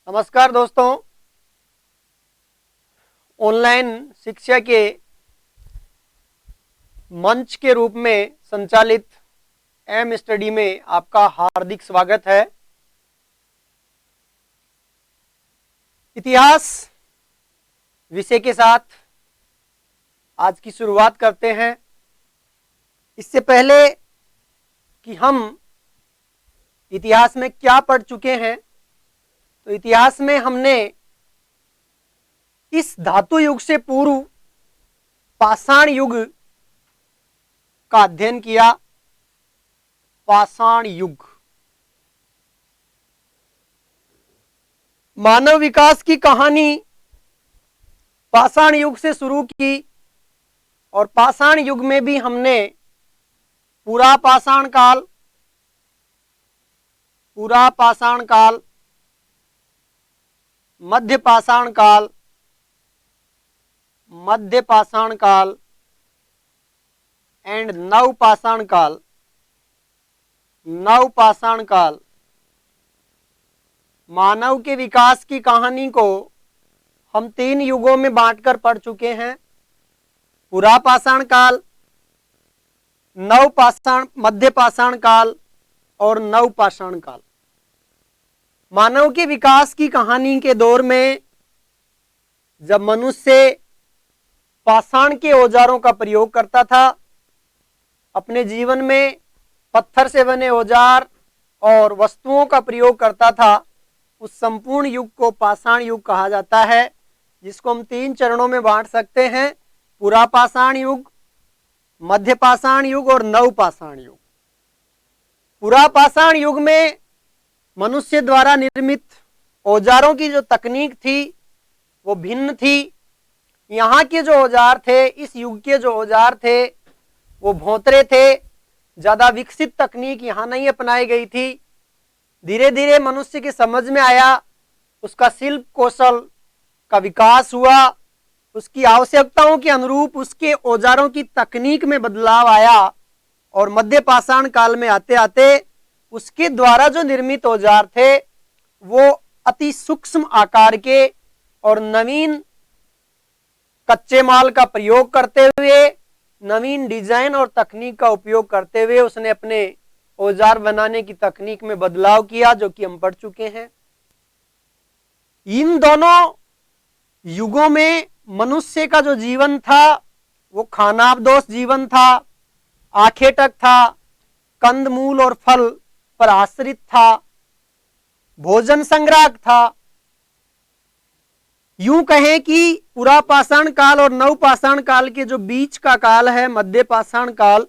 नमस्कार दोस्तों, ऑनलाइन शिक्षा के मंच के रूप में संचालित एम स्टडी में आपका हार्दिक स्वागत है। इतिहास विषय के साथ आज की शुरुआत करते हैं। इससे पहले कि हम इतिहास में क्या पढ़ चुके हैं, तो इतिहास में हमने इस धातु युग से पूर्व पाषाण युग का अध्ययन किया। पाषाण युग मानव विकास की कहानी पाषाण युग से शुरू की और पाषाण युग में भी हमने पूरा पाषाण काल, मध्य पाषाण काल एंड नव पाषाण काल मानव के विकास की कहानी को हम 3 युगों में बांटकर पढ़ चुके हैं। पूरा पाषाण काल, मध्य पाषाण काल और नव पाषाण काल। मानव के विकास की कहानी के दौर में जब मनुष्य पाषाण के औजारों का प्रयोग करता था, अपने जीवन में पत्थर से बने औजार और वस्तुओं का प्रयोग करता था, उस संपूर्ण युग को पाषाण युग कहा जाता है, जिसको हम 3 चरणों में बांट सकते हैं। पूरा पाषाण युग, मध्य पाषाण युग और नव पाषाण युग। पूरा पाषाण युग में मनुष्य द्वारा निर्मित औजारों की जो तकनीक थी वो भिन्न थी। यहाँ के जो औजार थे, इस युग के जो औजार थे वो भोंतरे थे। ज्यादा विकसित तकनीक यहाँ नहीं अपनाई गई थी। धीरे धीरे मनुष्य के समझ में आया, उसका शिल्प कौशल का विकास हुआ, उसकी आवश्यकताओं के अनुरूप उसके औजारों की तकनीक में बदलाव आया और मध्य पाषाण काल में आते आते उसके द्वारा जो निर्मित औजार थे वो अति सूक्ष्म आकार के और नवीन कच्चे माल का प्रयोग करते हुए, नवीन डिजाइन और तकनीक का उपयोग करते हुए उसने अपने औजार बनाने की तकनीक में बदलाव किया, जो कि हम पढ़ चुके हैं। इन दोनों युगों में मनुष्य का जो जीवन था वो खानाबदोश जीवन था, आखेटक था, कंदमूल और फल पर आश्रित था, भोजन संग्राहक था। यूं कहें कि पूरा पाषाण काल और नव पाषाण काल के जो बीच का काल है, मध्य पाषाण काल,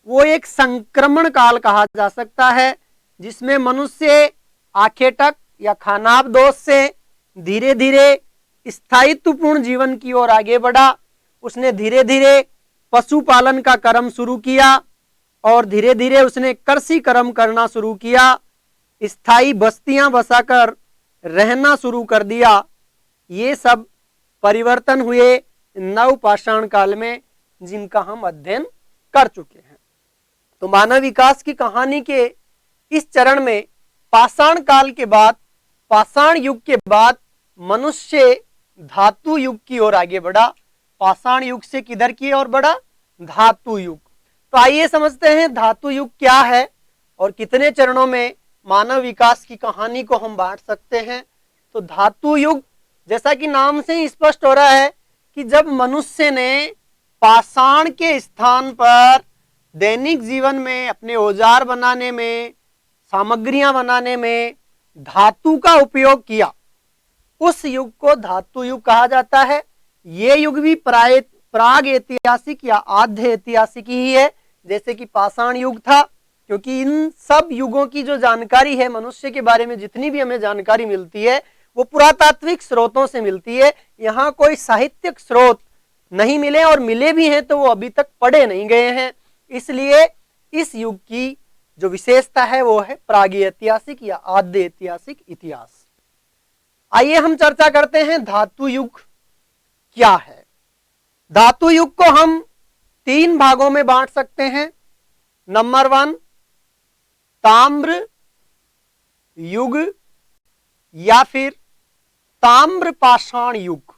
वो एक संक्रमण काल कहा जा सकता है, जिसमें मनुष्य आखेटक या खानाबदोश से धीरे धीरे स्थायित्वपूर्ण जीवन की ओर आगे बढ़ा। उसने धीरे धीरे पशुपालन का कर्म शुरू किया और धीरे धीरे उसने कृषि कर्म करना शुरू किया, स्थायी बस्तियां बसाकर रहना शुरू कर दिया। ये सब परिवर्तन हुए नव पाषाण काल में, जिनका हम अध्ययन कर चुके हैं। तो मानव विकास की कहानी के इस चरण में पाषाण काल के बाद, पाषाण युग के बाद मनुष्य धातु युग की ओर आगे बढ़ा। पाषाण युग से किधर की ओर बढ़ा? धातु युग। तो आइए समझते हैं धातु युग क्या है और कितने चरणों में मानव विकास की कहानी को हम बांट सकते हैं। तो धातु युग, जैसा कि नाम से ही स्पष्ट हो रहा है कि जब मनुष्य ने पाषाण के स्थान पर दैनिक जीवन में अपने औजार बनाने में, सामग्रियां बनाने में धातु का उपयोग किया, उस युग को धातु युग कहा जाता है। ये युग भी प्राग ऐतिहासिक या आद्य ऐतिहासिक ही है, जैसे कि पाषाण युग था, क्योंकि इन सब युगों की जो जानकारी है मनुष्य के बारे में, जितनी भी हमें जानकारी मिलती है वो पुरातात्विक स्रोतों से मिलती है। यहाँ कोई साहित्यिक स्रोत नहीं मिले, और मिले भी हैं तो वो अभी तक पढ़े नहीं गए हैं। इसलिए इस युग की जो विशेषता है वो है प्रागैतिहासिक या आद्य ऐतिहासिक इतिहास। आइए हम चर्चा करते हैं धातु युग क्या है। धातु युग को हम 3 भागों में बांट सकते हैं। नंबर 1 ताम्र युग या फिर ताम्र पाषाण युग,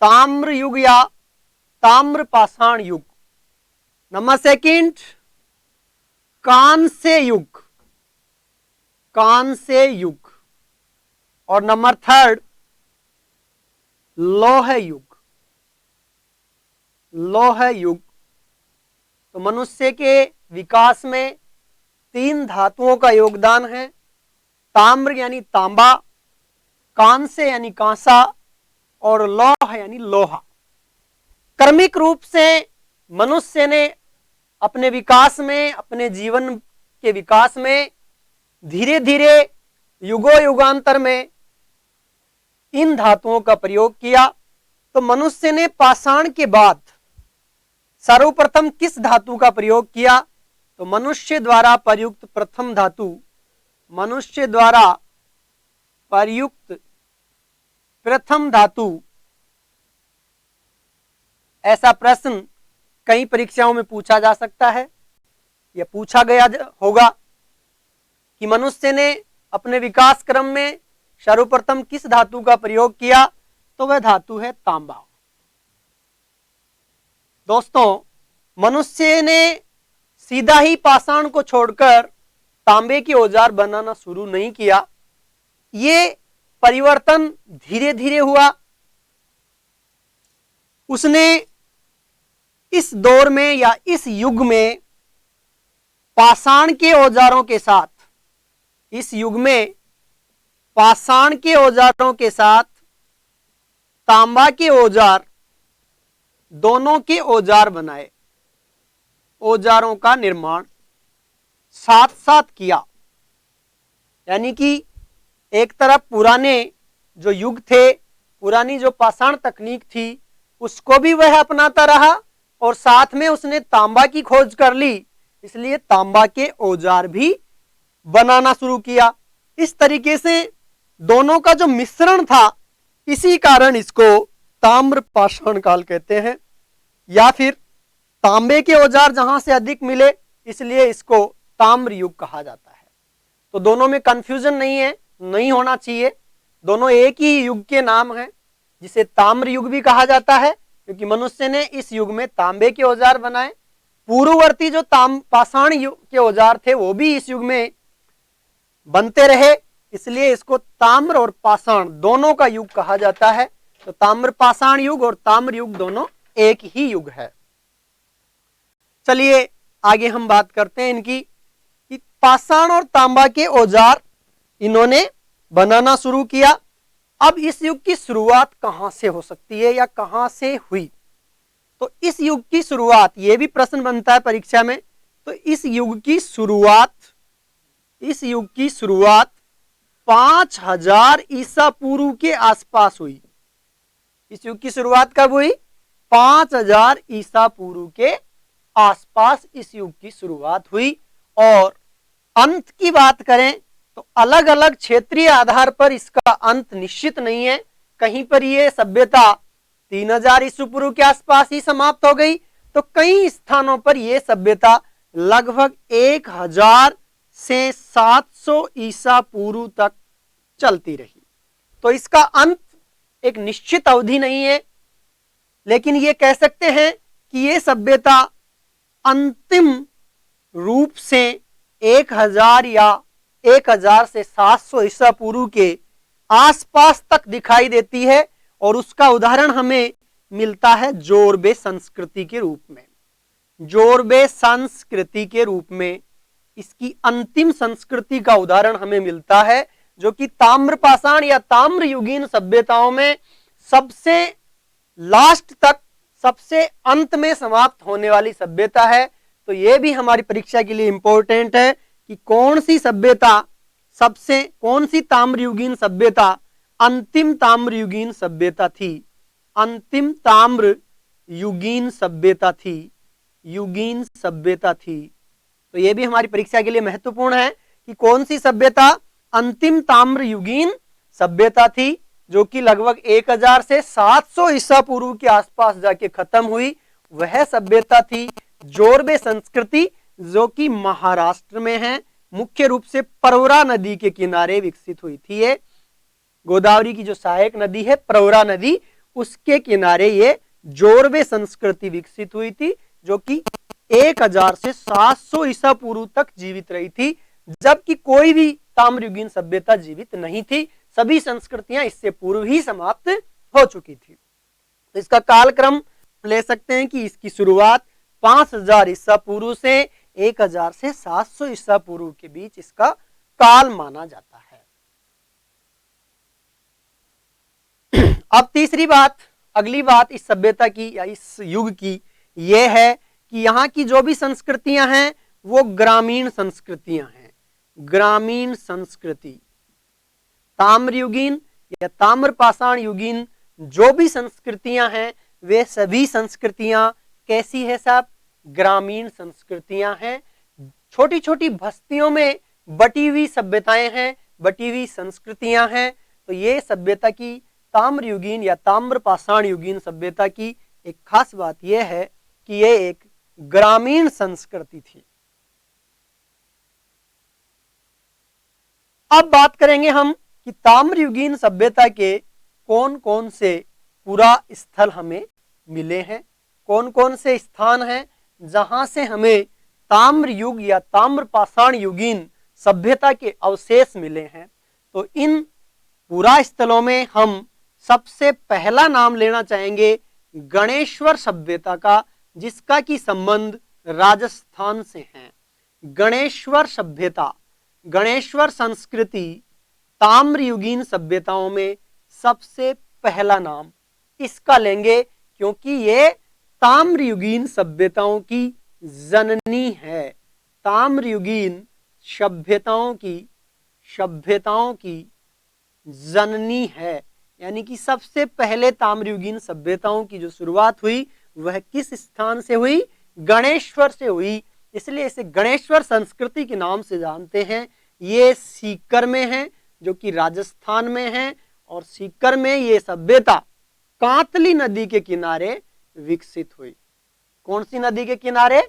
ताम्र युग या ताम्र पाषाण युग। नंबर सेकंड कांस्य युग, कांस्य युग। और नंबर थर्ड लौह युग, लौह युग। तो मनुष्य के विकास में 3 धातुओं का योगदान है, ताम्र यानी तांबा, कांस्य यानी कांसा और लौह यानी लोहा। क्रमिक रूप से मनुष्य ने अपने विकास में, अपने जीवन के विकास में धीरे धीरे युगों युगांतर में इन धातुओं का प्रयोग किया। तो मनुष्य ने पाषाण के बाद सर्वप्रथम किस धातु का प्रयोग किया? तो मनुष्य द्वारा प्रयुक्त प्रथम धातु, मनुष्य द्वारा प्रयुक्त प्रथम धातु। ऐसा प्रश्न कई परीक्षाओं में पूछा जा सकता है या पूछा गया होगा कि मनुष्य ने अपने विकास क्रम में सर्वप्रथम किस धातु का प्रयोग किया? तो वह धातु है तांबा। दोस्तों, मनुष्य ने सीधा ही पाषाण को छोड़कर तांबे के औजार बनाना शुरू नहीं किया। ये परिवर्तन धीरे धीरे हुआ। उसने इस दौर में या इस युग में पाषाण के औजारों के साथ, इस युग में पाषाण के औजारों के साथ तांबा के औजार, दोनों के औजार बनाए, औजारों का निर्माण साथ साथ किया। यानी कि एक तरफ पुराने जो युग थे, पुरानी जो पाषाण तकनीक थी, उसको भी वह अपनाता रहा और साथ में उसने तांबा की खोज कर ली, इसलिए तांबा के औजार भी बनाना शुरू किया। इस तरीके से दोनों का जो मिश्रण था, इसी कारण इसको ताम्र पाषाण काल कहते हैं। या फिर तांबे के औजार जहां से अधिक मिले, इसलिए इसको ताम्र युग कहा जाता है। तो दोनों में कंफ्यूजन नहीं है, नहीं होना चाहिए। दोनों एक ही युग के नाम हैं, जिसे ताम्र युग भी कहा जाता है, क्योंकि मनुष्य ने इस युग में तांबे के औजार बनाए। पूर्ववर्ती जो पाषाण युग के औजार थे, वो भी इस युग में बनते रहे, इसलिए इसको ताम्र और पाषाण दोनों का युग कहा जाता है। तो ताम्र पाषाण युग और ताम्र युग दोनों एक ही युग है। चलिए आगे हम बात करते हैं इनकी, कि पाषाण और तांबा के औजार इन्होंने बनाना शुरू किया। अब इस युग की शुरुआत कहां से हो सकती है या कहां से हुई? तो इस युग की शुरुआत, यह भी प्रश्न बनता है परीक्षा में। तो इस युग की शुरुआत 5000 ईसा पूर्व के आसपास हुई। इस युग की शुरुआत कब हुई? 5000 ईसा पूर्व के आसपास इस युग की शुरुआत हुई। और अंत की बात करें तो अलग अलग क्षेत्रीय आधार पर इसका अंत निश्चित नहीं है। कहीं पर यह सभ्यता 3000 ईसा पूर्व के आसपास ही समाप्त हो गई, तो कई स्थानों पर यह सभ्यता लगभग 1000 से 700 ईसा पूर्व तक चलती रही। तो इसका अंत एक निश्चित अवधि नहीं है, लेकिन यह कह सकते हैं कि यह सभ्यता अंतिम रूप से 1000 या 1000 से 700 ईसा पूर्व के आसपास तक दिखाई देती है। और उसका उदाहरण हमें मिलता है जोरबे संस्कृति के रूप में। जोरबे संस्कृति के रूप में इसकी अंतिम संस्कृति का उदाहरण हमें मिलता है, जो कि ताम्रपाषाण या ताम्र युगीन सभ्यताओं में सबसे लास्ट तक, सबसे अंत में समाप्त होने वाली सभ्यता है। तो यह भी हमारी परीक्षा के लिए इंपॉर्टेंट है कि कौन सी सभ्यता सबसे, कौन सी ताम्रयुगीन सभ्यता अंतिम ताम्रयुगीन सभ्यता थी, अंतिम ताम्रयुगीन सभ्यता थी, युगीन सभ्यता थी। तो यह भी हमारी परीक्षा के लिए महत्वपूर्ण है कि कौन सी सभ्यता अंतिम ताम्रयुगीन सभ्यता थी, जो कि लगभग 1000 से 700 ईसा पूर्व के आसपास जाके खत्म हुई। वह सभ्यता थी जोरबे संस्कृति, जो कि महाराष्ट्र में है, मुख्य रूप से परवरा नदी के किनारे विकसित हुई थी। ये गोदावरी की जो सहायक नदी है प्रवरा नदी, उसके किनारे ये जोरवे संस्कृति विकसित हुई थी, जो कि 1000 से 700 ईसा पूर्व तक जीवित रही थी, जबकि कोई भी ताम्रयुगीन सभ्यता जीवित नहीं थी। सभी संस्कृतियां इससे पूर्व ही समाप्त हो चुकी थी। तो इसका कालक्रम ले सकते हैं कि इसकी शुरुआत 5000 ईसा पूर्व से 1000 से 700 ईसा पूर्व के बीच इसका काल माना जाता है। अब तीसरी बात, अगली बात इस सभ्यता की या इस युग की यह है कि यहाँ की जो भी संस्कृतियां हैं वो ग्रामीण संस्कृतियां हैं। ग्रामीण संस्कृति, ताम्रयुगीन या ताम्रपाषाण युगीन जो भी संस्कृतियां हैं वे सभी संस्कृतियां कैसी है साहब? ग्रामीण संस्कृतियां हैं। छोटी छोटी बस्तियों में बटी हुई सभ्यताएं हैं, बटी हुई संस्कृतियां हैं। तो ये सभ्यता की ताम्रयुगीन या ताम्रपाषाण युगीन सभ्यता की एक खास बात यह है कि यह एक ग्रामीण संस्कृति थी। अब बात करेंगे हम कि ताम्रयुगीन सभ्यता के कौन कौन से पुरा स्थल हमें मिले हैं, कौन कौन से स्थान हैं जहां से हमें ताम्र युग या ताम्रपाषाण युगीन सभ्यता के अवशेष मिले हैं। तो इन पुरा स्थलों में हम सबसे पहला नाम लेना चाहेंगे गणेश्वर सभ्यता का, जिसका की संबंध राजस्थान से है। गणेश्वर सभ्यता, गणेश्वर संस्कृति ताम्रयुगीन सभ्यताओं में सबसे पहला नाम इसका लेंगे, क्योंकि ये ताम्रयुगीन सभ्यताओं की जननी है। ताम्रयुगीन सभ्यताओं की जननी है, यानी कि सबसे पहले ताम्रयुगीन सभ्यताओं की जो शुरुआत हुई वह किस स्थान से हुई? गणेश्वर से हुई। इसलिए इसे गणेश्वर संस्कृति के नाम से जानते हैं। ये सीकर में है, जो कि राजस्थान में है, और सीकर में ये सभ्यता कांतली नदी के किनारे विकसित हुई। कौन सी नदी के किनारे?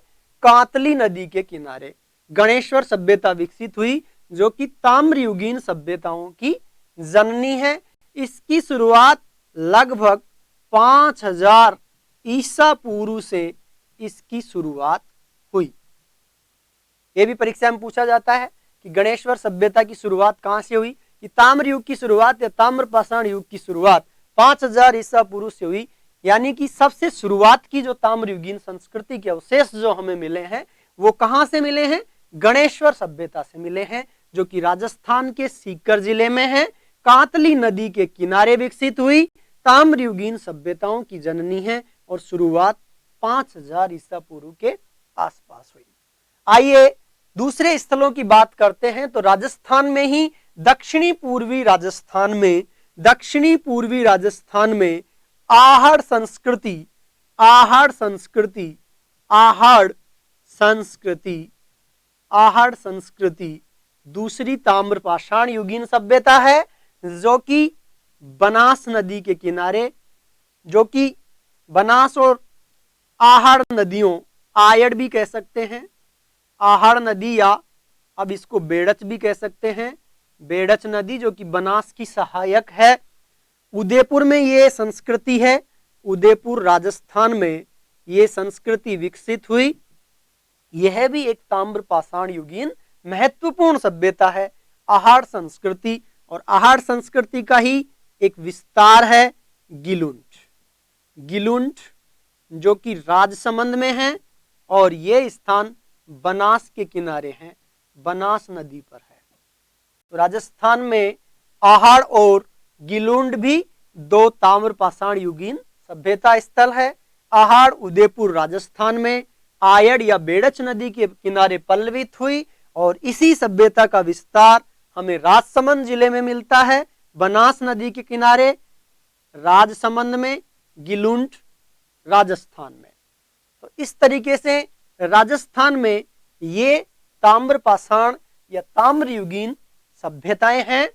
कांतली नदी के किनारे गणेश्वर सभ्यता विकसित हुई, जो कि ताम्रयुगीन सभ्यताओं की जननी है। इसकी शुरुआत लगभग 5000 ईसा पूर्व से इसकी शुरुआत हुई। यह भी परीक्षा में पूछा जाता है कि गणेश्वर सभ्यता की शुरुआत कहां से हुई? कि ताम्र युग की शुरुआत या ताम्रपाषाण युग की शुरुआत 5000 ईसा पूर्व से हुई। यानी कि सबसे शुरुआत की जो ताम्रयुगीन संस्कृति के अवशेष जो हमें मिले हैं वो कहां से मिले हैं? गणेश्वर सभ्यता से मिले हैं, जो कि राजस्थान के सीकर जिले में है, कांतली नदी के किनारे विकसित हुई, ताम्रयुगीन सभ्यताओं की जननी है और शुरुआत 5000 ईसा पूर्व के आसपास हुई। आइए दूसरे स्थलों की बात करते हैं। तो राजस्थान में ही दक्षिणी पूर्वी राजस्थान में आहड़ संस्कृति दूसरी ताम्रपाषाण युगीन सभ्यता है, जो कि बनास नदी के किनारे, जो कि बनास और आहड़ नदियों, आयड़ भी कह सकते हैं, आहड़ नदी, या अब इसको बेड़च भी कह सकते हैं, बेड़च नदी, जो कि बनास की सहायक है। उदयपुर में ये संस्कृति है, उदयपुर राजस्थान में ये संस्कृति विकसित हुई। यह भी एक ताम्रपाषाण युगीन महत्वपूर्ण सभ्यता है, आहड़ संस्कृति। और आहड़ संस्कृति का ही एक विस्तार है गिलुंठ, जो कि राजसमंद में है, और ये स्थान बनास के किनारे हैं, बनास नदी पर है। तो राजस्थान में आहड़ और गिलुंड भी दो ताम्रपाषाण युगीन सभ्यता स्थल है। आहड़ उदयपुर राजस्थान में आयड़ या बेड़च नदी के किनारे पल्लवित हुई, और इसी सभ्यता का विस्तार हमें राजसमंद जिले में मिलता है, बनास नदी के किनारे, राजसमंद में, गिलुंठ राजस्थान में। तो इस तरीके से राजस्थान में ये ताम्रपाषाण या ताम्रयुगीन सभ्यताएं हैं।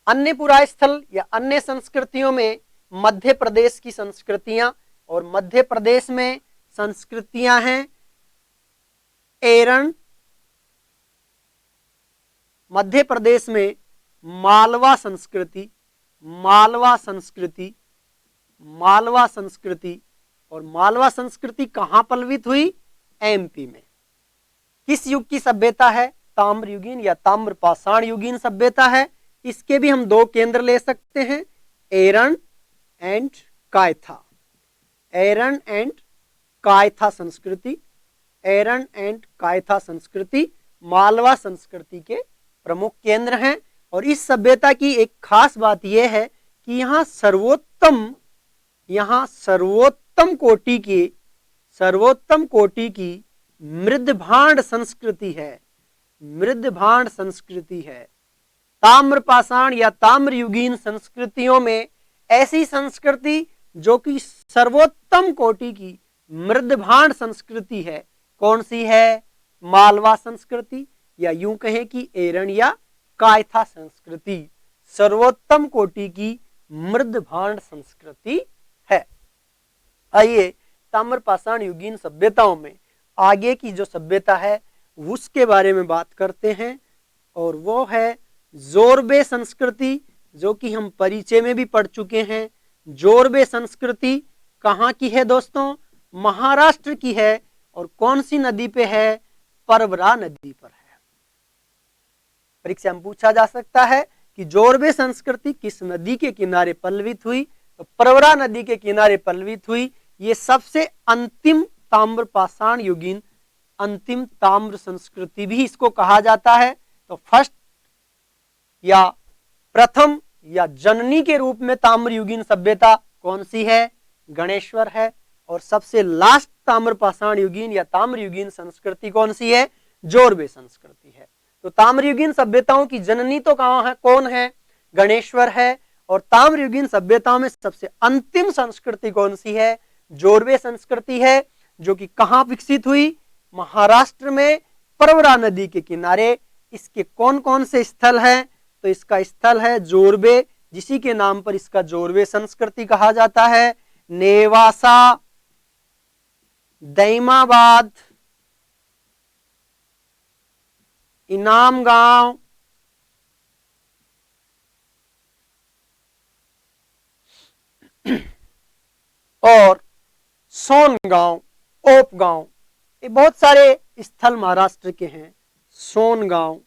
अन्य पुरास्थल या अन्य संस्कृतियों में मध्य प्रदेश की संस्कृतियां, और मध्य प्रदेश में संस्कृतियां हैं एरन, मध्य प्रदेश में मालवा संस्कृति, मालवा संस्कृति, मालवा संस्कृति, और मालवा संस्कृति कहां पल्लवित हुई? एमपी में। किस युग की सभ्यता है? ताम्र युगीन या ताम्र पाषाण युगीन सभ्यता है। इसके भी हम दो केंद्र ले सकते हैं, एरन and Kayatha, Eran and Kayatha संस्कृति, एरन एंड कायथा संस्कृति मालवा संस्कृति के प्रमुख केंद्र हैं। और इस सभ्यता की एक खास बात यह है कि यहाँ सर्वोत्तम कोटि की मृदभांड संस्कृति है, मृदभांड संस्कृति है। ताम्र पाषाण या ताम्र युगीन संस्कृतियों में ऐसी संस्कृति जो कि सर्वोत्तम कोटि की मृदभांड संस्कृति है, कौन सी है? मालवा संस्कृति, या यूं कहें कि एरन या कायथा संस्कृति सर्वोत्तम कोटि की मृदभांड संस्कृति है। आइए ताम्र पाषाण युगीन सभ्यताओं में आगे की जो सभ्यता है उसके बारे में बात करते हैं, और वो है जोरबे संस्कृति, जो कि हम परिचय में भी पढ़ चुके हैं। जोरबे संस्कृति कहाँ की है दोस्तों? महाराष्ट्र की है, और कौन सी नदी पे है? परवरा नदी पर है। परीक्षा में पूछा जा सकता है कि जोरबे संस्कृति किस नदी के किनारे पल्लवित हुई? तो परवरा नदी के किनारे पल्लवित हुई। ये सबसे अंतिम ताम्र पाषाण युगीन, अंतिम ताम्र संस्कृति भी इसको कहा जाता है। तो फर्स्ट या प्रथम या जननी के रूप में ताम्र युगीन सभ्यता कौन सी है? गणेश्वर है। और सबसे लास्ट ताम्र पाषाण युगीन या ताम्र युगीन संस्कृति कौन सी है? जोरबे संस्कृति है। तो ताम्र युगीन सभ्यताओं की जननी तो कहां है, कौन है? गणेश्वर है। और ताम्र युगीन सभ्यताओं में सबसे अंतिम संस्कृति कौन सी है? जोरबे संस्कृति है, जो कि कहां विकसित हुई? महाराष्ट्र में परवरा नदी के किनारे। इसके कौन कौन से स्थल हैं? तो इसका स्थल है जोरबे, जिसी के नाम पर इसका जोरबे संस्कृति कहा जाता है। नेवासा, दैमाबाद, इनाम गांव, और सोनगांव, ओपगांव, ये बहुत सारे स्थल महाराष्ट्र के हैं। सोनगांव,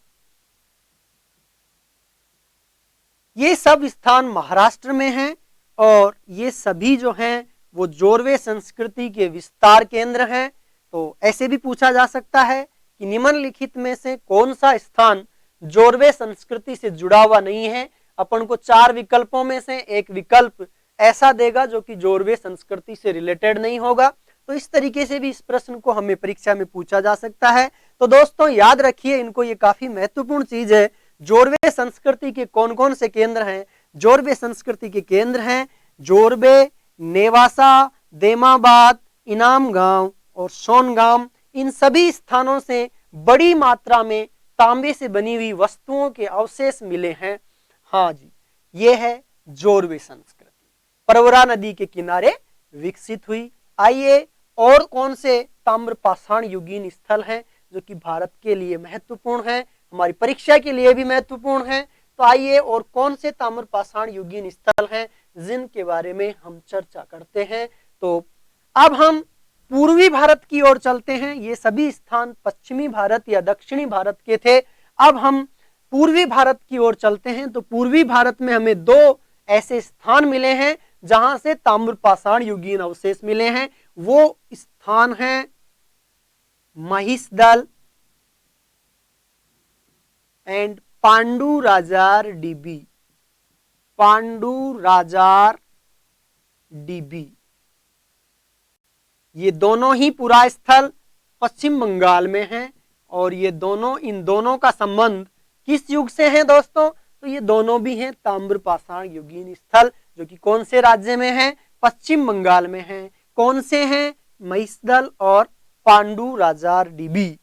ये सब स्थान महाराष्ट्र में हैं, और ये सभी जो हैं वो जोरबे संस्कृति के विस्तार केंद्र हैं। तो ऐसे भी पूछा जा सकता है कि निम्नलिखित में से कौन सा स्थान जोरबे संस्कृति से जुड़ा हुआ नहीं है? अपन को चार विकल्पों में से एक विकल्प ऐसा देगा जो कि जोरबे संस्कृति से रिलेटेड नहीं होगा। तो इस तरीके से भी इस प्रश्न को हमें परीक्षा में पूछा जा सकता है। तो दोस्तों याद रखिए इनको, ये काफी महत्वपूर्ण चीज है। जोरबे संस्कृति के कौन कौन से केंद्र हैं? जोरबे संस्कृति के केंद्र हैं जोरबे, नेवासा, देमाबाद, इनाम गांव और सोनगांव। इन सभी स्थानों से बड़ी मात्रा में तांबे से बनी हुई वस्तुओं के अवशेष मिले हैं। हाँ जी, ये है जोरबे संस्कृति, परवरा नदी के किनारे विकसित हुई। आइए और कौन से ताम्र पाषाण युगीन स्थल हैं जो कि भारत के लिए महत्वपूर्ण है, हमारी परीक्षा के लिए भी महत्वपूर्ण है। तो आइए और कौन से ताम्र पाषाण युगीन स्थल हैं जिनके बारे में हम चर्चा करते हैं। तो अब हम पूर्वी भारत की ओर चलते हैं। ये सभी स्थान पश्चिमी भारत या दक्षिणी भारत के थे। अब हम पूर्वी भारत की ओर चलते हैं। तो पूर्वी भारत में हमें दो ऐसे स्थान मिले हैं जहां से ताम्र पाषाण युगीन अवशेष मिले हैं। वो स्थान है महिषदल एंड पांडुराजार डीबी, पांडुराजार डीबी। ये दोनों ही पुरा स्थल पश्चिम बंगाल में हैं और ये दोनों, इन दोनों का संबंध किस युग से है दोस्तों? तो ये दोनों भी हैं ताम्र पाषाण युगीन स्थल, जो कि कौन से राज्य में हैं? पश्चिम बंगाल में हैं। कौन से हैं? महिषदल और पांडुराजार डीबी।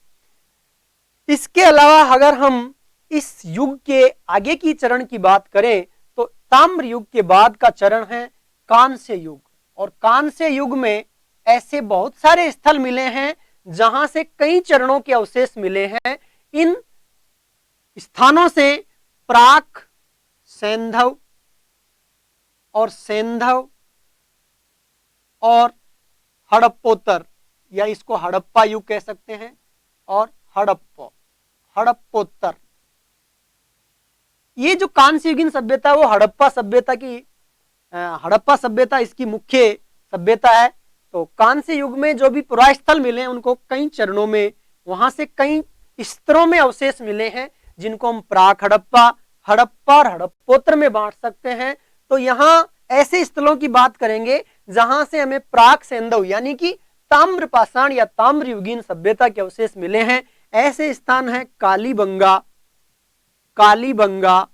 इसके अलावा अगर हम इस युग के आगे की चरण की बात करें तो ताम्र युग के बाद का चरण है कांस्य युग। और कांस्य युग में ऐसे बहुत सारे स्थल मिले हैं जहां से कई चरणों के अवशेष मिले हैं। इन स्थानों से प्राक सैंधव और सेंधव और हड़प्पोत्तर, या इसको हड़प्पा युग कह सकते हैं, और हड़प्पोत्तर, ये जो कांस्य युगीन सभ्यता वो हड़प्पा सभ्यता इसकी मुख्य सभ्यता है। तो कांस्य युग में जो भी पुरास्थल मिले हैं उनको कई चरणों में, वहां से कई स्तरों में अवशेष मिले हैं, जिनको हम प्राक हड़प्पा, हड़प्पा और हड़प्पोत्तर में बांट सकते हैं। तो यहाँ ऐसे स्थलों की बात करेंगे जहां से हमें प्राक सैंधव यानी कि ताम्र पाषाण या ताम्र युगीन सभ्यता के अवशेष मिले हैं। ऐसे स्थान है कालीबंगा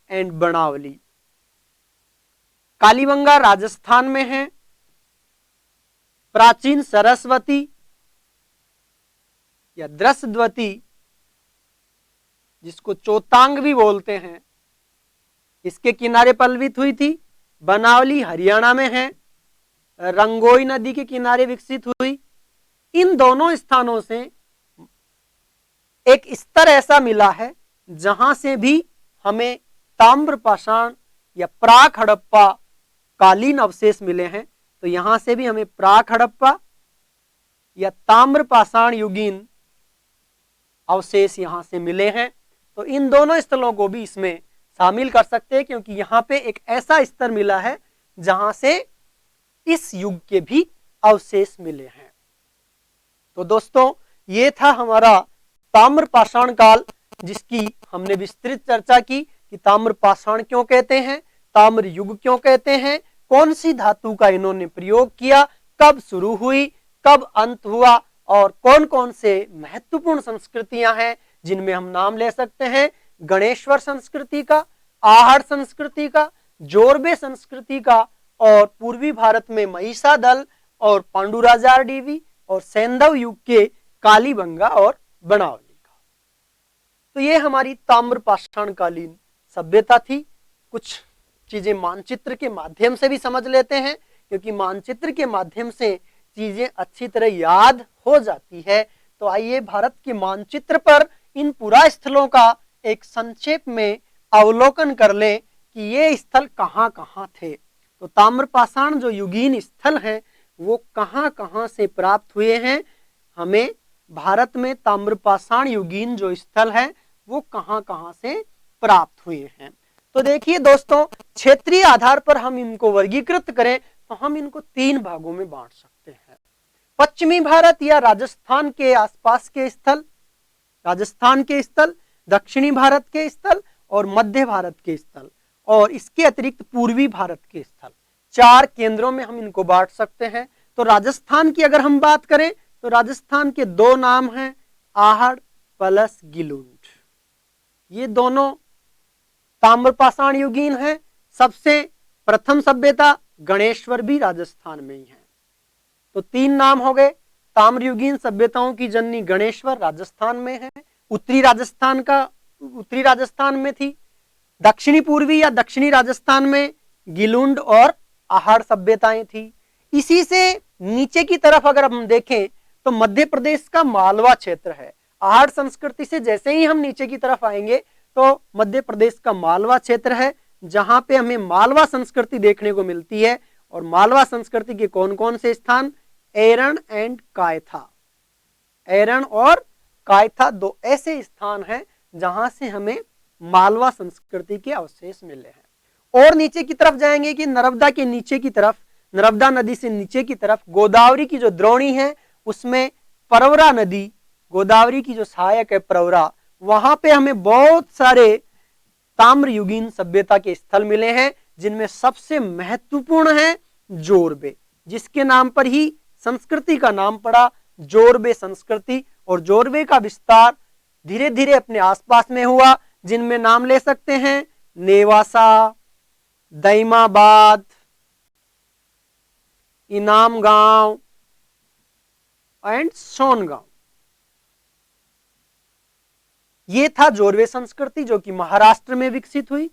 एंड बनावली। कालीबंगा राजस्थान में है, प्राचीन सरस्वती या द्रसद्वती जिसको चौतांग भी बोलते हैं, इसके किनारे पल्वित हुई थी। बनावली हरियाणा में है, रंगोई नदी के किनारे विकसित हुई। इन दोनों स्थानों से एक स्तर ऐसा मिला है जहां से भी हमें ताम्र पाषाण या प्राक हड़प्पा कालीन अवशेष मिले हैं। तो यहां से भी हमें प्राक हड़प्पा या ताम्र पाषाण युगीन अवशेष यहां से मिले हैं। तो इन दोनों स्थलों को भी इसमें शामिल कर सकते हैं, क्योंकि यहां पे एक ऐसा स्तर मिला है जहां से इस युग के भी अवशेष मिले हैं। तो दोस्तों ये था हमारा ताम्र पाषाण काल, जिसकी हमने विस्तृत चर्चा की कि ताम्र पाषाण क्यों कहते हैं, ताम्र युग क्यों कहते हैं, कौन सी धातु का इन्होंने प्रयोग किया, कब शुरू हुई, कब अंत हुआ, और कौन कौन से महत्वपूर्ण संस्कृतियां हैं जिनमें हम नाम ले सकते हैं गणेश्वर संस्कृति का, आहड़ संस्कृति का, जोरबे संस्कृति का, और पूर्वी भारत में महिषा दल और पांडुराजार डीवी, और सैंधव युग के कालीबंगा और बनावली का। तो ये हमारी ताम्र पाषाण कालीन सभ्यता थी। कुछ चीजें मानचित्र के माध्यम से भी समझ लेते हैं, क्योंकि मानचित्र के माध्यम से चीजें अच्छी तरह याद हो जाती है। तो आइए भारत के मानचित्र पर इन पुरा स्थलों का एक संक्षेप में अवलोकन कर ले कि ये स्थल कहाँ कहाँ थे। तो ताम्र पाषाण जो युगीन स्थल हैं वो कहाँ कहाँ से प्राप्त हुए हैं, हमें भारत में ताम्र पाषाण युगीन जो स्थल है वो कहाँ कहाँ से प्राप्त हुए हैं। तो देखिए दोस्तों, क्षेत्रीय आधार पर हम इनको वर्गीकृत करें तो हम इनको 3 भागों में बांट सकते हैं। पश्चिमी भारत या राजस्थान के आसपास के स्थल, राजस्थान के स्थल, दक्षिणी भारत के स्थल और मध्य भारत के स्थल, और इसके अतिरिक्त पूर्वी भारत के स्थल। 4 केंद्रों में हम इनको बांट सकते हैं। तो राजस्थान की अगर हम बात करें तो राजस्थान के 2 नाम हैं, आहड़ प्लस गिलुंड। ये दोनों ताम्र पाषाण युगीन है। सबसे प्रथम सभ्यता गणेश्वर भी राजस्थान में ही है। तो 3 नाम हो गए। ताम्र युगीन सभ्यताओं की जननी गणेश्वर राजस्थान में है, उत्तरी राजस्थान में थी। दक्षिणी पूर्वी या दक्षिणी राजस्थान में गिलुंड और आहड़ सभ्यताएं थी। इसी से नीचे की तरफ अगर हम देखें तो मध्य प्रदेश का मालवा क्षेत्र है। आहड़ संस्कृति से जैसे ही हम नीचे की तरफ आएंगे तो मध्य प्रदेश का मालवा क्षेत्र है, जहां पे हमें मालवा संस्कृति देखने को मिलती है। और मालवा संस्कृति के कौन कौन से स्थान, एरन एंड कायथा, एरन और कायथा 2 ऐसे स्थान हैं जहां से हमें मालवा संस्कृति के अवशेष मिले हैं। और नीचे की तरफ जाएंगे कि नर्मदा के नीचे की तरफ, नर्मदा नदी से नीचे की तरफ गोदावरी की जो द्रोणी है उसमें परवरा नदी, गोदावरी की जो सहायक है परवरा, वहां पे हमें बहुत सारे ताम्र युगीन सभ्यता के स्थल मिले हैं, जिनमें सबसे महत्वपूर्ण है जोरबे, जिसके नाम पर ही संस्कृति का नाम पड़ा, जोरबे संस्कृति। और जोरबे का विस्तार धीरे धीरे अपने आसपास में हुआ, जिनमें नाम ले सकते हैं नेवासा, दैमाबाद, इनाम गांव एंड सोनगांव। ये था जोरबे संस्कृति जो कि महाराष्ट्र में विकसित हुई।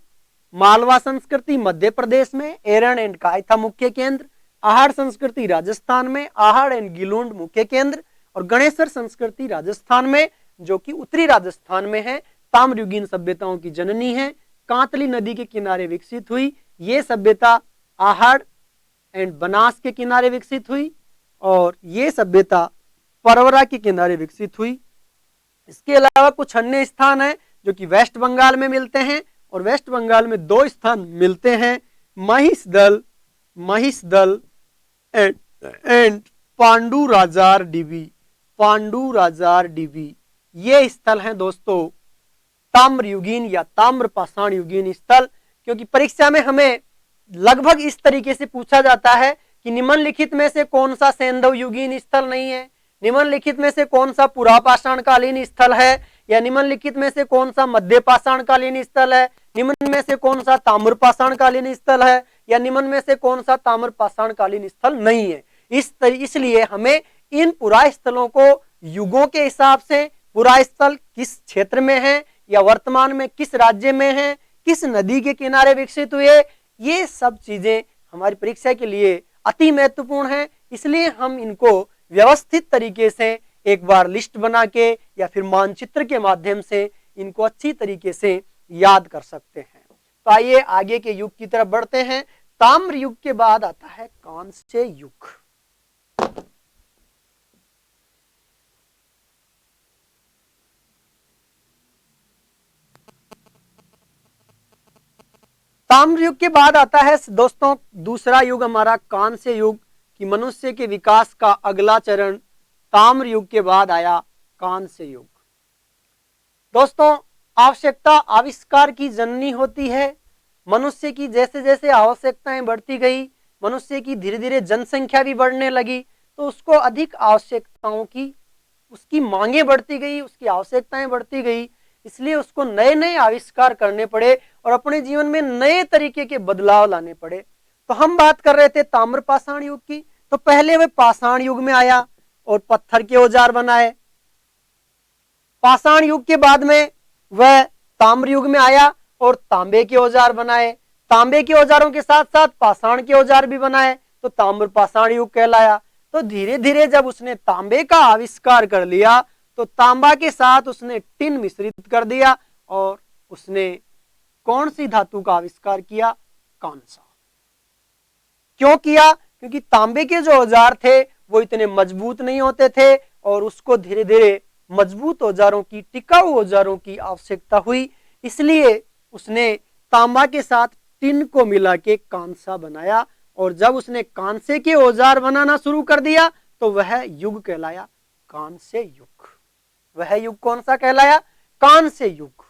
मालवा संस्कृति मध्य प्रदेश में, एरन एंड कायथा मुख्य केंद्र। आहड़ संस्कृति राजस्थान में, आहड़ एंड गिलुंड मुख्य केंद्र। और गणेश्वर संस्कृति राजस्थान में, जो कि उत्तरी राजस्थान में है। ताम्रयुगीन सभ्यताओं की जननी है। कांतली नदी के किनारे विकसित हुई। ये सभ्यता आहड़ एंड बनास के किनारे विकसित हुई और ये सभ्यता परवरा के किनारे विकसित हुई। इसके अलावा कुछ अन्य स्थान है जो कि वेस्ट बंगाल में मिलते हैं और वेस्ट बंगाल में 2 स्थान मिलते हैं, महिषदल एंड पांडुराजार डीबी। ये स्थल हैं दोस्तों ताम्रयुगीन या ताम्रपाषाण युगीन स्थल। क्योंकि परीक्षा में हमें लगभग इस तरीके से पूछा जाता है कि निम्नलिखित में से कौन सा सैंधव युगीन स्थल नहीं है, निम्नलिखित में से कौन सा पुरापाषाण कालीन स्थल है, या निम्नलिखित में से कौन सा मध्य पाषाण कालीन स्थल है, निम्न में से कौन सा ताम्रपाषाण कालीन स्थल है, या निम्न में से कौन सा ताम्रपाषाण कालीन स्थल नहीं है। इसलिए हमें इन पुरा स्थलों को युगों के हिसाब से, पुरा स्थल किस क्षेत्र में है या वर्तमान में किस राज्य में है, किस नदी के किनारे विकसित हुए, ये सब चीजें हमारी परीक्षा के लिए अति महत्वपूर्ण है। इसलिए हम इनको व्यवस्थित तरीके से एक बार लिस्ट बना के या फिर मानचित्र के माध्यम से इनको अच्छी तरीके से याद कर सकते हैं। तो आइए आगे के युग की तरफ बढ़ते हैं। ताम्र युग के बाद आता है कांस्य युग। ताम्र युग के बाद आता है दोस्तों दूसरा युग हमारा कांस्य युग, कि मनुष्य के विकास का अगला चरण ताम्र युग के बाद आया कांस्य युग। दोस्तों आवश्यकता आविष्कार की जननी होती है। मनुष्य की जैसे जैसे आवश्यकताएं बढ़ती गई, मनुष्य की धीरे धीरे जनसंख्या भी बढ़ने लगी, तो उसको अधिक आवश्यकताओं की, उसकी मांगे बढ़ती गई, उसकी आवश्यकताएं बढ़ती गई, इसलिए उसको नए नए आविष्कार करने पड़े और अपने जीवन में नए तरीके के बदलाव लाने पड़े। तो हम बात कर रहे थे ताम्रपाषाण युग की, तो पहले वह पाषाण युग में आया और पत्थर के औजार बनाए। पाषाण युग के बाद में वह ताम्र युग में आया और तांबे के औजार बनाए। तांबे के औजारों के साथ साथ पाषाण के औजार भी बनाए, तो ताम्रपाषाण युग कहलाया। तो धीरे धीरे जब उसने तांबे का आविष्कार कर लिया तो तांबा के साथ उसने टिन मिश्रित कर दिया और उसने कौन सी धातु का आविष्कार किया? कांसा। क्यों किया? क्योंकि तांबे के जो औजार थे वो इतने मजबूत नहीं होते थे और उसको धीरे धीरे मजबूत औजारों की, टिकाऊ औजारों की आवश्यकता हुई, इसलिए उसने तांबा के साथ टिन को मिला के कांसा बनाया। और जब उसने कांसे के औजार बनाना शुरू कर दिया तो वह युग कहलाया कांस्य युग। वह युग कौन सा कहलाया? कांस्य युग।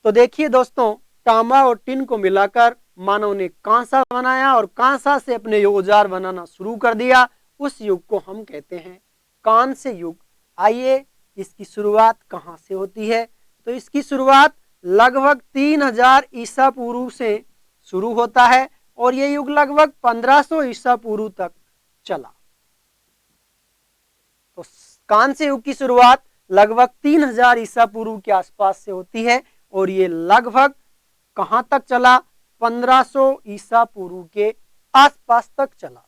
तो देखिए दोस्तों, तांबा और टिन को मिलाकर मानव ने कांसा बनाया और कांसा से अपने औजार बनाना शुरू कर दिया। उस युग को हम कहते हैं कांस्य युग। आइए इसकी शुरुआत कहां से होती है? तो इसकी शुरुआत लगभग 3000 ईसा पूर्व से शुरू होता है और यह युग लगभग 1500 ईसा पूर्व तक चला। तो कांस्य युग की शुरुआत लगभग 3000 ईसा पूर्व के आसपास से होती है और ये लगभग कहां तक चला? 1500 ईसा पूर्व के आसपास तक चला।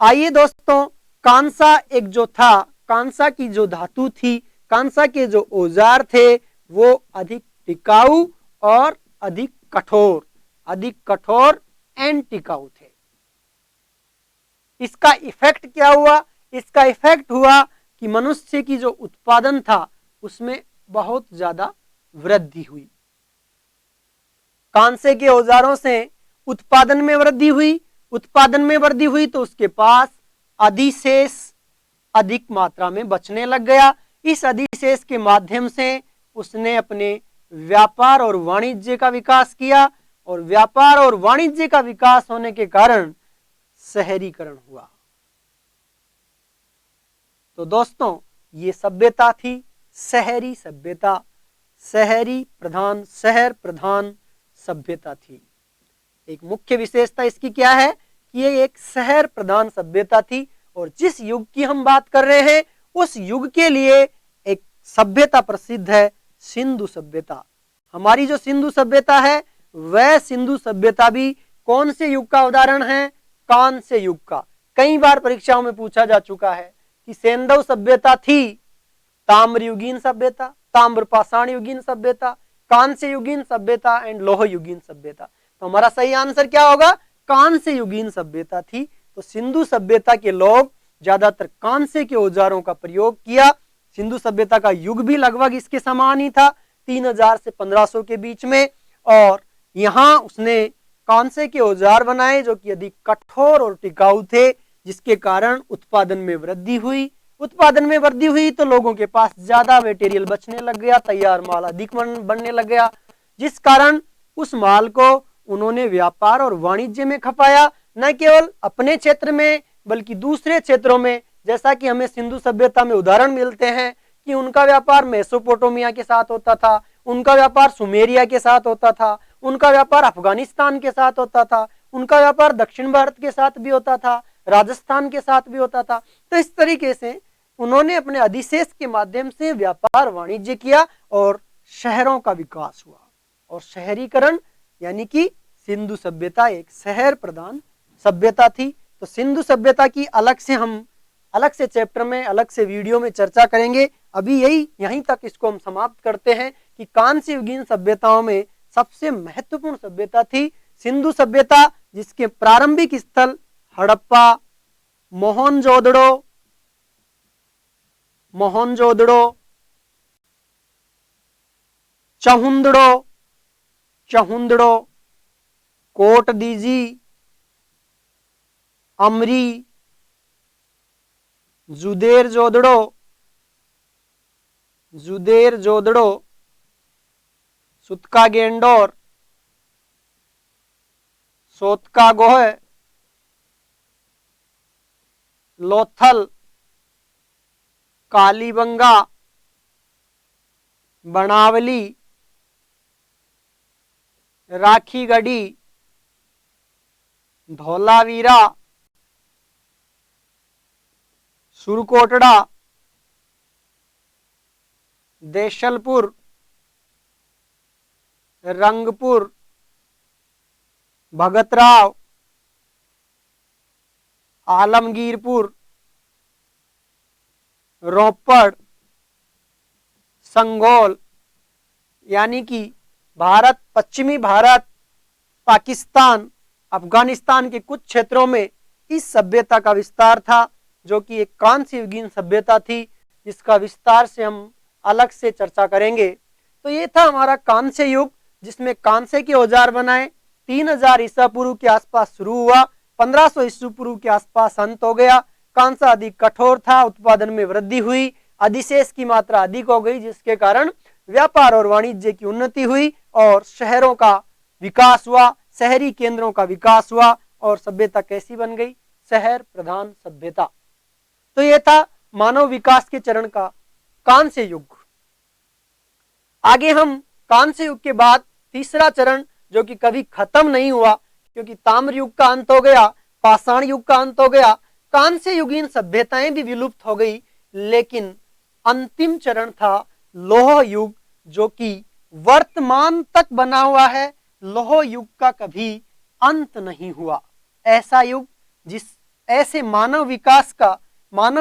आइए दोस्तों, कांसा एक जो था, कांसा की जो धातु थी, कांसा के जो औजार थे वो अधिक टिकाऊ और अधिक कठोर एंड टिकाऊ थे। इसका इफेक्ट क्या हुआ? इसका इफेक्ट हुआ कि मनुष्य की जो उत्पादन था उसमें बहुत ज्यादा वृद्धि हुई। कांसे के औजारों से उत्पादन में वृद्धि हुई। उत्पादन में वृद्धि हुई तो उसके पास अधिशेष अधिक मात्रा में बचने लग गया। इस अधिशेष के माध्यम से उसने अपने व्यापार और वाणिज्य का विकास किया और व्यापार और वाणिज्य का विकास होने के कारण शहरीकरण हुआ। तो दोस्तों, ये सभ्यता थी शहरी सभ्यता, शहरी प्रधान, शहर प्रधान सभ्यता थी। एक मुख्य विशेषता इसकी क्या है कि ये एक शहर प्रधान सभ्यता थी। और जिस युग की हम बात कर रहे हैं उस युग के लिए एक सभ्यता प्रसिद्ध है, सिंधु सभ्यता। हमारी जो सिंधु सभ्यता है वह सिंधु सभ्यता भी कौन से युग का उदाहरण है? कांस्य युग का। कई बार परीक्षाओं में पूछा जा चुका है कि सैंधव सभ्यता थी ताम्रयुगीन सभ्यता, ताम्र पाषाण युगीन सभ्यता, कांस्य युगीन सभ्यता एंड लोह युगीन सभ्यता। तो हमारा सही आंसर क्या होगा? कांस्य युगीन सभ्यता थी। तो सिंधु सभ्यता के लोग ज्यादातर कांस्य के औजारों का प्रयोग किया। सिंधु सभ्यता का युग भी लगभग इसके समान ही था, 3000 से 1500 के बीच में। और यहाँ उसने कांसे के औजार बनाए जो कि अधिक कठोर और टिकाऊ थे, जिसके कारण उत्पादन में वृद्धि हुई। उत्पादन में वृद्धि हुई तो लोगों के पास ज्यादा मटेरियल बचने लग गया, तैयार माल अधिक बनने लग गया, जिस कारण उस माल को उन्होंने व्यापार और वाणिज्य में खपाया, न केवल अपने क्षेत्र में बल्कि दूसरे क्षेत्रों में। जैसा कि हमें सिंधु सभ्यता में उदाहरण मिलते हैं कि उनका व्यापार मेसोपोटामिया के साथ होता था, उनका व्यापार सुमेरिया के साथ होता था, उनका व्यापार अफगानिस्तान के साथ होता था, उनका व्यापार दक्षिण भारत के साथ भी होता था, राजस्थान के साथ भी होता था। तो इस तरीके से उन्होंने अपने अधिशेष के माध्यम से व्यापार वाणिज्य किया और शहरों का विकास हुआ। और शहरीकरण यानी कि सिंधु सभ्यता एक शहर प्रधान सभ्यता थी। तो सिंधु सभ्यता की हम अलग से चैप्टर में, अलग से वीडियो में चर्चा करेंगे। अभी यहीं तक इसको हम समाप्त करते हैं कि कांस्य युगीन सभ्यताओं में सबसे महत्वपूर्ण सभ्यता थी सिंधु सभ्यता, जिसके प्रारंभिक स्थल हड़प्पा, मोहनजोदड़ो, चहुंदड़ो, कोट दीजी, अमरी, जुदेर जोदड़ो, सुतका गेंडोर, सोतका गोह, लोथल, कालीबंगा, बनावली, राखीगढ़ी, धौलावीरा, सुरकोटड़ा, देशलपुर, रंगपुर, भगतराव, आलमगीरपुर, रोपड़, संगोल, यानी कि भारत, पश्चिमी भारत, पाकिस्तान, अफगानिस्तान के कुछ क्षेत्रों में इस सभ्यता का विस्तार था, जो कि एक कांस्य युगीन सभ्यता थी, जिसका विस्तार से हम अलग से चर्चा करेंगे। तो ये था हमारा कांस्य युग, जिसमें कांसे के औजार बनाए। 3000 ईसा पूर्व के आसपास शुरू हुआ, 1500 ईसा पूर्व के आसपास अंत हो गया। कांसा अधिक कठोर था, उत्पादन में वृद्धि हुई, अधिशेष की मात्रा अधिक हो गई, जिसके कारण व्यापार और वाणिज्य की उन्नति हुई और शहरों का विकास हुआ, शहरी केंद्रों का विकास हुआ और सभ्यता कैसी बन गई? शहर प्रधान सभ्यता। तो यह था मानव विकास के चरण का कांस्य युग। आगे हम कांस्य युग के बाद तीसरा चरण, जो कि कभी खत्म नहीं हुआ, क्योंकि ताम्र युग का अंत हो गया, पाषाण युग का अंत हो गया, कांस्य युगीन सभ्यताएं भी विलुप्त हो गई, लेकिन अंतिम चरण था लौह युग, जो कि वर्तमान तक बना हुआ है। लौह युग का कभी अंत नहीं हुआ। ऐसा युग, ऐसे मानव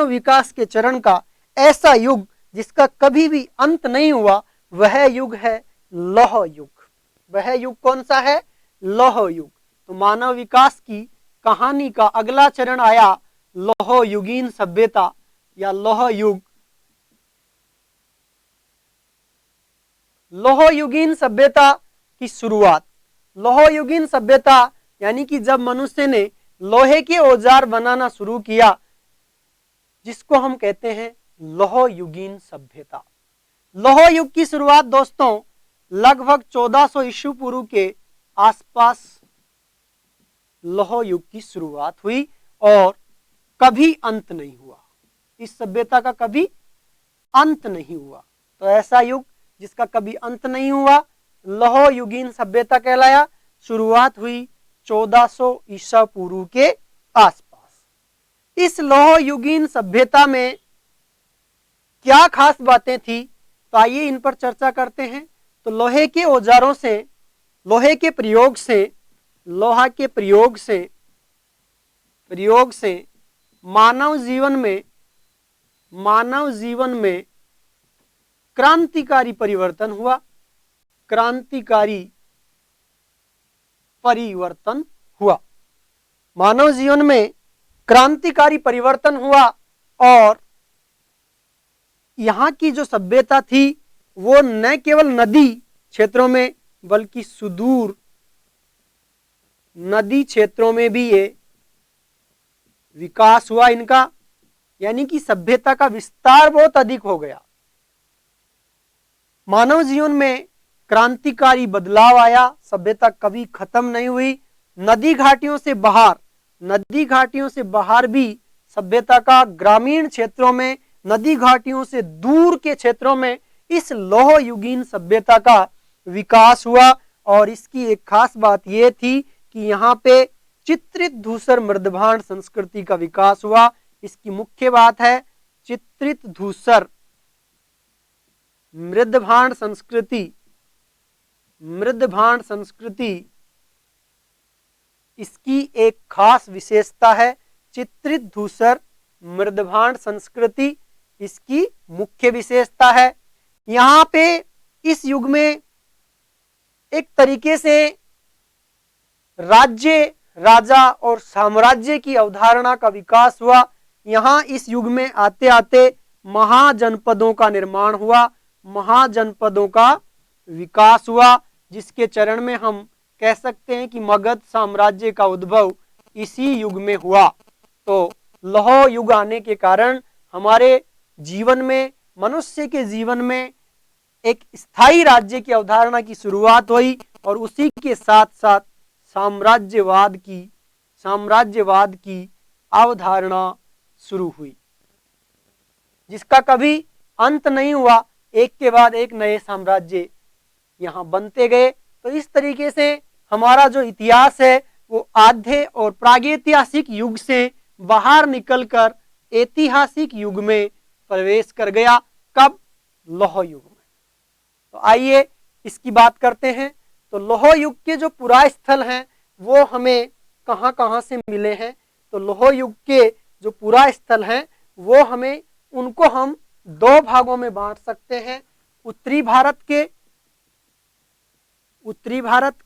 विकास के चरण का ऐसा युग जिसका कभी भी अंत नहीं हुआ, वह युग है लौह युग। वह युग कौन सा है? लौह युग। तो मानव विकास की कहानी का अगला चरण आया लौह युगीन सभ्यता या लौह युग। लौह युगीन सभ्यता की शुरुआत। लौह युगीन सभ्यता यानी कि जब मनुष्य ने लोहे के औजार बनाना शुरू किया, जिसको हम कहते हैं लौह युगीन सभ्यता। लौह युग की शुरुआत दोस्तों लगभग 1400 ईसा पूर्व के आसपास लौह युग की शुरुआत हुई और कभी अंत नहीं हुआ। इस सभ्यता का कभी अंत नहीं हुआ। तो ऐसा युग जिसका कभी अंत नहीं हुआ, लौह युगीन सभ्यता कहलाया। शुरुआत हुई 1400 ईसा पूर्व के आसपास। इस लौह युगीन सभ्यता में क्या खास बातें थी, तो आइए इन पर चर्चा करते हैं। तो लोहे के औजारों से, लोहे के प्रयोग से मानव जीवन में क्रांतिकारी परिवर्तन हुआ, क्रांतिकारी परिवर्तन हुआ। मानव जीवन में क्रांतिकारी परिवर्तन हुआ और यहाँ की जो सभ्यता थी वो न केवल नदी क्षेत्रों में बल्कि सुदूर नदी क्षेत्रों में भी ये विकास हुआ इनका, यानी कि सभ्यता का विस्तार बहुत अधिक हो गया। मानव जीवन में क्रांतिकारी बदलाव आया, सभ्यता कभी खत्म नहीं हुई। नदी घाटियों से बाहर भी सभ्यता का ग्रामीण क्षेत्रों में, नदी घाटियों से दूर के क्षेत्रों में इस लौह युगीन सभ्यता का विकास हुआ। और इसकी एक खास बात यह थी कि यहाँ पे चित्रित धूसर मृदभांड संस्कृति का विकास हुआ। इसकी मुख्य बात है चित्रित धूसर मृदभांड संस्कृति, मृदभांड संस्कृति इसकी एक खास विशेषता है। चित्रित धूसर मृदभांड संस्कृति इसकी मुख्य विशेषता है। यहाँ पे इस युग में एक तरीके से राज्य, राजा और साम्राज्य की अवधारणा का विकास हुआ। यहाँ इस युग में आते आते महाजनपदों का निर्माण हुआ, महाजनपदों का विकास हुआ, जिसके चरण में हम कह सकते हैं कि मगध साम्राज्य का उद्भव इसी युग में हुआ। तो लौह युग आने के कारण हमारे जीवन में, मनुष्य के जीवन में एक स्थायी राज्य की अवधारणा की शुरुआत हुई और उसी के साथ साथ साम्राज्यवाद की अवधारणा शुरू हुई, जिसका कभी अंत नहीं हुआ। एक के बाद एक नए साम्राज्य यहाँ बनते गए। तो इस तरीके से हमारा जो इतिहास है वो आद्य और प्रागैतिहासिक युग से बाहर निकलकर ऐतिहासिक युग में प्रवेश कर गया। कब? लौह युग में। तो आइए इसकी बात करते हैं। तो लौह युग के जो पुरा स्थल हैं वो हमें कहाँ कहाँ से मिले हैं? तो लौह युग के जो पुरा स्थल हैं वो हमें, उनको हम दो भागों में बांट सकते हैं, उत्तरी भारत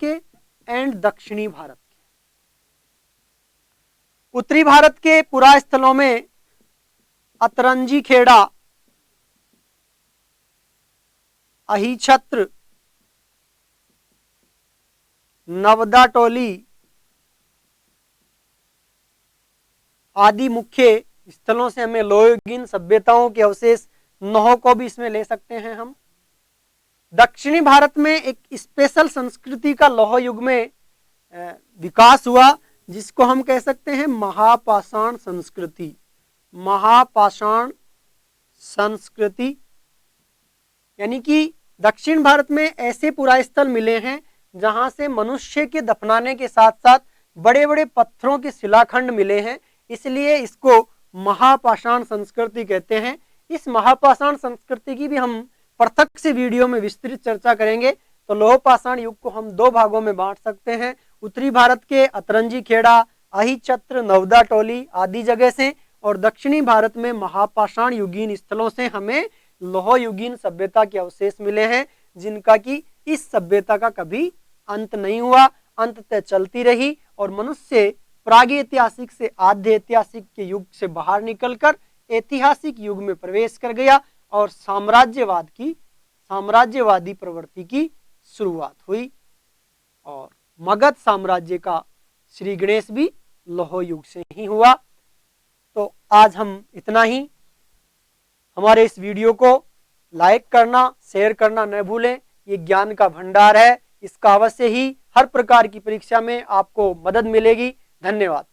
के एंड दक्षिणी भारत के। उत्तरी भारत के पुरा स्थलों में अतरंजी खेड़ा, अहिछत्र, नवदा टोली आदि मुख्य स्थलों से हमें लौहयुगीन सभ्यताओं के अवशेष, नौह को भी इसमें ले सकते हैं हम। दक्षिणी भारत में एक स्पेशल संस्कृति का लौह युग में विकास हुआ, जिसको हम कह सकते हैं महापाषाण संस्कृति। महापाषाण संस्कृति यानी कि दक्षिण भारत में ऐसे पुरा स्थल मिले हैं जहां से मनुष्य के दफनाने के साथ साथ बड़े बड़े पत्थरों के शिलाखंड मिले हैं, इसलिए इसको महापाषाण संस्कृति कहते हैं। इस महापाषाण संस्कृति की भी हम पृथक से वीडियो में विस्तृत चर्चा करेंगे। तो लौह पाषाण युग को हम दो भागों में बांट सकते हैं, उत्तरी भारत के अतरंजी खेड़ा, अहिछत्र, नवदा टोली आदि जगह से, और दक्षिणी भारत में महापाषाण युगीन स्थलों से हमें लौह युगीन सभ्यता के अवशेष मिले हैं, जिनका कि इस सभ्यता का कभी अंत नहीं हुआ, अंततः चलती रही और मनुष्य प्रागैतिहासिक से आद्य ऐतिहासिक के युग से बाहर निकलकर ऐतिहासिक युग में प्रवेश कर गया और साम्राज्यवादी प्रवृत्ति की शुरुआत हुई। और मगध साम्राज्य का श्री गणेश भी लौह युग से ही हुआ। तो आज हम इतना ही। हमारे इस वीडियो को लाइक करना, शेयर करना न भूलें। ये ज्ञान का भंडार है, इसका अवश्य ही हर प्रकार की परीक्षा में आपको मदद मिलेगी। धन्यवाद।